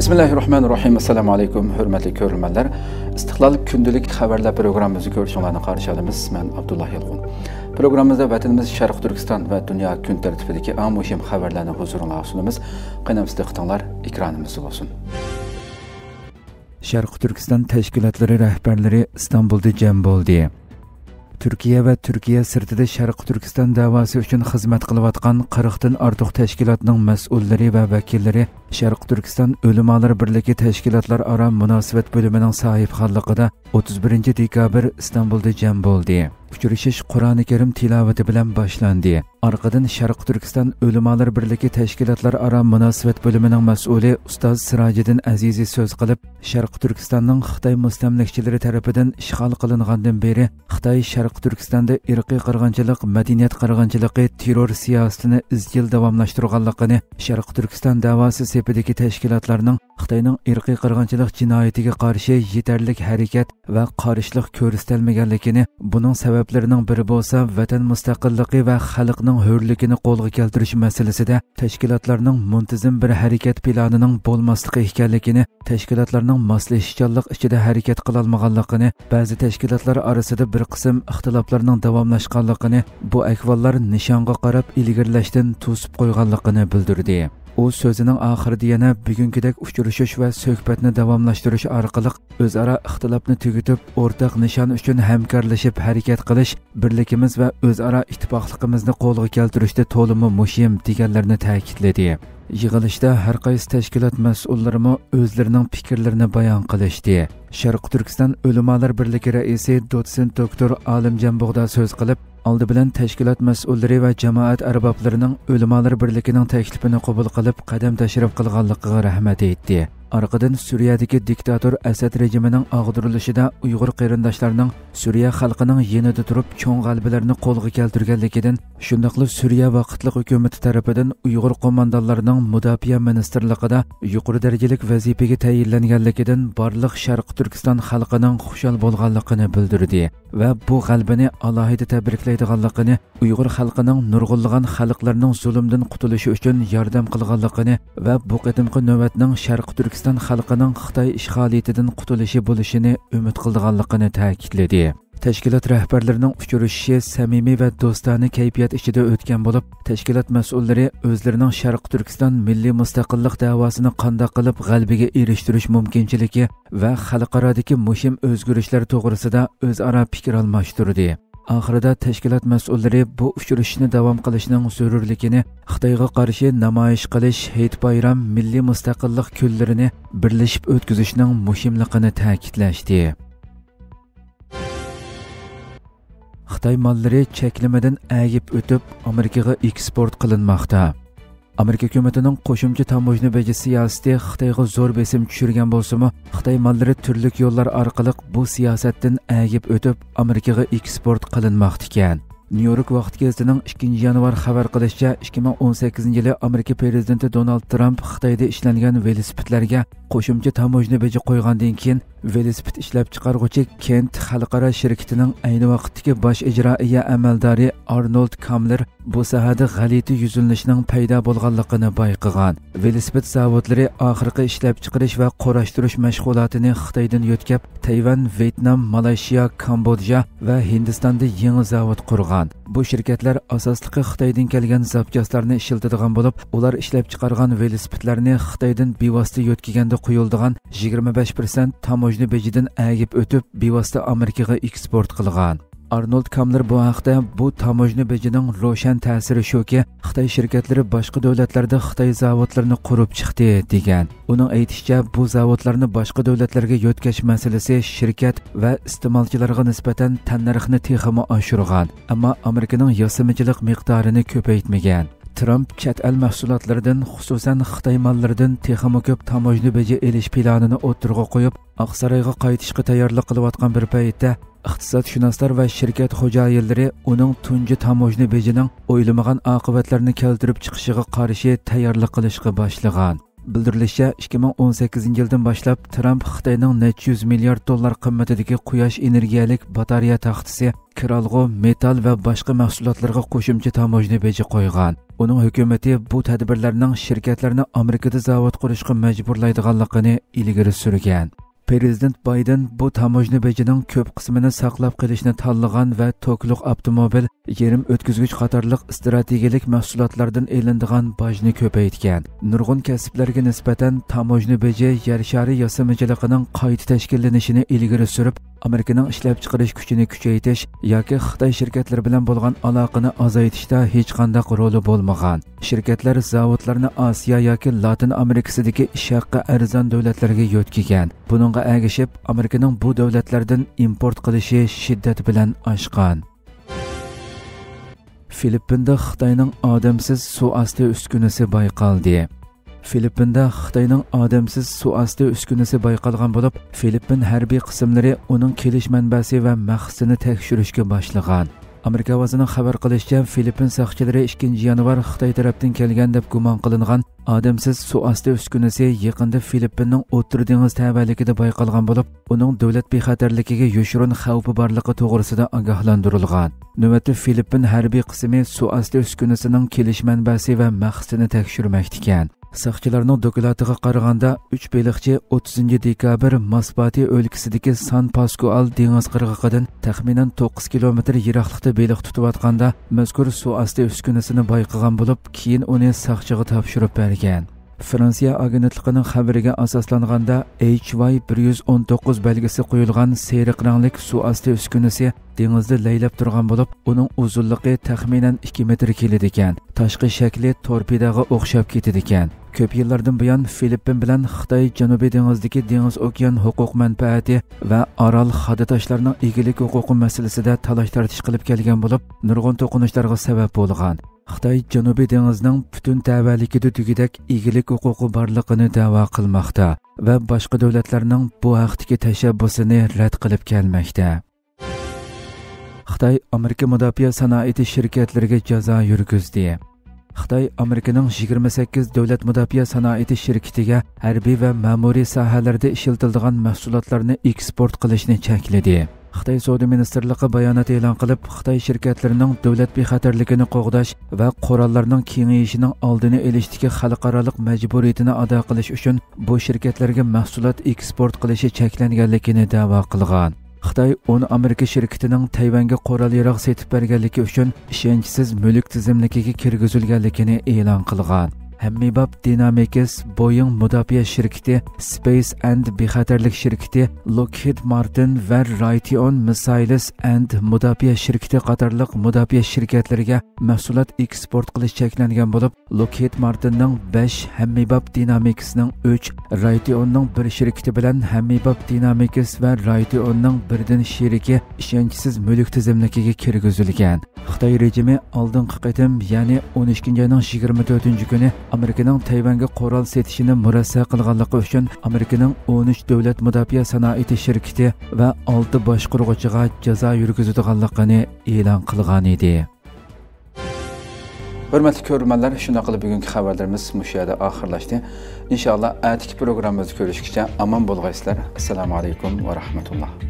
Bismillahirrahmanirrahim. Assalamu alaykum, hurmatli ko'ruvchilar. Istiqlol kundalik xabarlar programmamizni ko'rishinglarni qarshi olamiz. Men Abdullah Yilg'un. Programmamizda vatanimiz Sharq Turkiston va dunyo kun tartibidagi eng muhim xabarlarni huzuringizga sunamiz. Qanamizda qitinglar, ekranimiz bo'lsin. Sharq Turkiston tashkilotlari rahbarlari Istanbulda jam bo'ldi. Türkiye ve Türkiye sırtida Sharq Turkiston davası uchun xizmat qilayotgan 40 dan ortiq tashkilotning mas'ullari va vakillari Sharq Turkiston Ulamolar birligi tashkilotlar aro munosabat bo'limining sohibxonligida 31 dekabr Istanbulda jam bo'ldi. Uchrashish Qur'oni Karim tilovati bilan boshlandi. Orqadan Sharq Turkiston Ulamolar birligi tashkilotlar aro munosabat bo'limining mas'uli ustoz Sirojiddin Azizi so'z qilib, Sharq Turkistonning Xitoy mustamlakachilari tomonidan ishg'ol qilingandan beri Xitoy Sharq Turkistonda irqiy qirg'inchilik, madaniyat qirg'inchiligi, terror siyosatini izchil davomlashtirganligini, Sharq Turkiston da'vosi sepidagi tashkilotlarning Xitoyning irqiy qirg'inchilik jinoyatiga qarshi yetarlik harakat va qarshilik ko'rsatilmaganligini, buning sabablarining biri bo'lsa vatan mustaqilligi va xalqning hurligini qo'lga keltirish masalasida tashkilotlarning muntazam bir harakat planining bo'lmasligi ekanligini, tashkilotlarning moslashuvchanlik ichida harakat qila olmaganligini, ba'zi tashkilotlar orasida bir qism ixtiloflarning davomlashganligini, bu ahvollar nishonga qarab ilgirlashdan to'sib qo'yganligini bildirdi. U so'zining oxirida yana bugünkidek uchrashish va suhbatni davomlashtirish orqali o'zaro ixtilofni tugatib, o'rtaq nishon uchun hamkorlashib harakat qilish, birligimiz va o'zaro ittifoqligimizni qo'lga keltirishda to'limi muhim deganlarni ta'kidladi. Yig'ilishda har qaysi tashkilot mas'ullari o'zlarining fikrlarini bayon qilishdi. Sharq Turkiston Ulamolar birligi raisi dotsent doktor Olimjon Bug'do so'z qilib, oldi bilan tashkilot mas'ullari va jamoat arboblarining Ulamolar birligining taklifini qabul qilib, qadam tashrif qilganligiga rahmat aytdi. Arqadan Suriyadagi diktator Asad rejimining og'dirilishida Uyg'ur qarindoshlarining Suriya xalqining yenida turib cho'ng g'alabalarni qo'lga keltirganligidan, shundaqli Suriya vaqtli hukumati tomonidan Uyg'ur qo'mondonlarining mudofaa ministrligida yuqori darajalik vazifaga tayinlanganligidan barliq Sharq Turkiston xalqining xushal bo'lganligini bildirdi va bu g'alabani alohida tabriklaydiganligini, Uyg'ur xalqining nurg'unlagan xalqlarning zulmdan qutulishi uchun yordam qilganligini va bu qatimqi navbatning Sharq Turkiston xalqining Xitoy ishg'oliyatidan qutulishi bo'lishini umid qilganligini ta'kidladi. Tashkilot rahbarlarining uchrashishi samimiy va do'stona kayfiyat ichida o'tgan bo'lib, tashkilot mas'ullari o'zlarining Sharq Turkiston milliy mustaqillik da'vosini qanday qilib g'alabaga erishtirish mumkinchiligi va xalqarodagi muhim o'zgarishlar to'g'risida o'zaro fikr almashtirdi. Oxirida tashkilot mas'ullari bu uchrashishni davom qilishning zarurligini, Xitoyga qarshi namoyish qilish, Hayit bayram, milliy mustaqillik kunlarini birlashib o'tkazishning muhimligini ta'kidlashdi. Xitoy mollari cheklamadan agib o'tib Amerikaga eksport qilinmoqda. Amerika hukumatining qo'shimcha tamojna beji siyosati Xitoyga zo'r besim tushirgan bo'lsa-mu, Xitoy mollari turli yo'llar orqali bu siyosatdan agib o'tib Amerikaga eksport qilinmoqda ekan. New York vaqt gazetining 2 yanvar xabar qilishicha, 2018-yili Amerika prezidenti Donald Trump Xitoyda ishlangan velosipedlarga qo'shimcha tamojna beji qo'ygandan keyin velosiped ishlab chiqaruvchi Kent xalqaro shirkatining ayni vaqtdagi bosh ijroiya amaldori Arnold Kamler bu sohada g'alati yuzlanishning paydo bo'lganligini bayqagan. Velosiped zavodlari oxirgi ishlab chiqarish va qorashtirish mashg'ulotini Xitoydan yo'tkab, Tayvan, Vyetnam, Malayziya, Kambodja va Hindistonda yangi zavod qurgan. Bu shirkatlar asosligi Xitoydan kelgan zapchastlarni ishlatadigan bo'lib, ular ishlab chiqargan velosipedlarni Xitoydan bevosita yo'tkaganda quyildigan 25% tamojna bejidan agib o'tib, bevosita Amerikaga eksport qilgan. Arnold Kamler bu haqda bu tamojna bejining ro'shan ta'siri shuki, Xitoy shirkatlari boshqa davlatlarda Xitoy zavodlarini qurib chiqdi degan. Uning aytishicha, bu zavodlarni boshqa davlatlarga yo'tkash masalasi shirkat va iste'molchilarga nisbatan tannarxni texmo oshirgan, ammo Amerikaning yosimichilik miqdorini ko'paytmagan. Trump chet el mahsulotlaridan, xususan Xitoy mollaridan texmo ko'p tamojna beji elish planini o'tirg'a qo'yib, Oqsaroyga qaytishga tayyorlik qilayotgan bir paytda iqtisodshunoslar va shirkat xo'jayinlari uning tunji tamojna bejining o'ylamagan oqibatlarni keltirib chiqishiga qarshi tayyorlik qilishga boshlagan. Bildirilishicha, 2018-yildan boshlab Trump Xitoyning necha 100 milliard dollar qimmatidagi quyosh energiyalik batareya taxtasi, kiralg'u, metal va boshqa mahsulotlarga qo'shimcha tamojna beji qo'ygan. uning hukumati bu tadbirlarning shirkatlarni Amerikada zavod qurishga majburlaydiganligini ilgari surgan. Prezident Bayden bu tamojna bejining ko'p qismini saqlab qolishni tanlagan va tokliq avtomobil, yerim o'tkazgich qatorliq strategik mahsulotlardan elinadigan bojni ko'paytgan. Nurg'un kasblarga nisbatan tamojna beji yer shari yasamachiligining qayta tashkillanishini ilgari surib, Amerikaning ishlab chiqarish kuchini kuchaytirish yoki Xitoy shirkatlari bilan bo'lgan aloqani azaytishda hech qanday roli bo'lmagan. Shirkatlar zavodlarni Osiyo yoki Latin Amerikasidagi ish haqqi arzon davlatlarga yo'tkigan. Buningga ergashib, Amerikaning bu davlatlardan import qilishi shiddat bilan oshgan. Filippinda Xitoyning odamsiz suv osti uskunasi bayqaldi. Filippinda Xitoyning odamsiz suv osti uskunasi bayqalgan bo'lib, Filippin harbiy qismlari uning kelish manbasi va maqsadini tekshirishga boshlagan. Amerika ovozining xabar qilishicha, Filippin soqchilari 2 yanvar Xitoy tarafdan kelgan deb gumon qilingan odamsiz suv osti uskunasi yaqinda Filippinning O'rta dengiz tavalligida bayqalgan bo'lib, uning davlat bexatarligiga yo'shirun xavfi borligi to'g'risida ogohlantirilgan. Navbatda Filippin harbiy qismi suv osti uskunasining kelish manbasi va maqsadini tekshirmoqda ekan. Saqchilarning doklatiga qaraganda 3 baliqchi 30 dekabr Masbati o'lkasidagi San Pascual dengiz qirg'og'idan taxminan 9 kilometr yiroqlikda baliq tutayotganda mazkur suv osti uskunasini bayqagan bo'lib, keyin uni saqchiga topshirib bergan. Fransiya agentligining xabariga asoslanganda HY119 belgisi qo'yilgan seriq rangli suv osti uskunasi dengizda laylab turgan bo'lib, uning uzunligi taxminan 2 metr keladi ekan. Tashqi shakli torpedaga o'xshab ketadi ekan. Ko'p yillardan buyon Filippin bilan Xitoy Janubiy dengizdagi dengiz okean huquq manfaati va Aral xadotashlarining egilik huquqi masalasida talash-tartish qilib kelgan bo'lib, nurg'un to'qinishlarga sabab bo'lgan. Xitoy Janubiy dengizining butun tavalligida tugidak egilik huquqi borligini da'vo qilmoqda va boshqa davlatlarning bu haqdagi tashabbusini rad qilib kelmoqda. Xitoy Amerika mudofaa sanoati shirkatlariga jazo yurgizdi. Xitoy Amerikaning 28 davlat mudofaa sanoati shirkatiga harbiy va ma'muriy sohalarda ishlatiladigan mahsulotlarni eksport qilishni chekladi. Xitoy Savdo ministrligi bayonot e'lon qilib, Xitoy shirkatlarining davlat bexatarligini qo'g'dash va qurollarning kengayishining oldini olishdagi xalqaro majburiyatini ado qilish uchun bu shirkatlarga mahsulot eksport qilishi cheklanganligini da'vo qilgan. Xitoy 10 Amerika shirkatining Tayvanga qurol-yarog' setib berganligi uchun ishonchsiz mulk tizimligiga kirgizilganligini e'lon qilgan. Hammibab Dynamics, Boeing mudofaa shirkati, Space and bexatarlik shirkati, Lockheed Martin va Raytheon Missiles and mudofaa shirkati qatorliq mudofaa shirkatlariga mahsulot eksport qilish cheklangan bo'lib, Lockheed Martinning 5, Hammibab Dynamicsning 3, Raytheonning 1 shirkati bilan Hammibab Dynamics va Raytheonning birdan sheriki ishonchsiz mulk tizimligiga kirgizilgan. Xitoy rejimi oldingi qatim, ya'ni 12-oyning 24-kuni Amerikaning Tayvanga qurol setishini murassa qilganligi uchun Amerikaning 13 davlat mudofaa sanoati shirkati va 6 boshqaruvchiga jazo yurgizilganligini e'lon qilgan edi. Hurmatli ko'ruvchilar, shunday qilib bugungi xabarlarimiz mush yerda oxirlashdi. Inshaalloh atiki programmamizda ko'rishguncha omon bo'lg'aysizlar. Assalomu alaykum va rahmatulloh.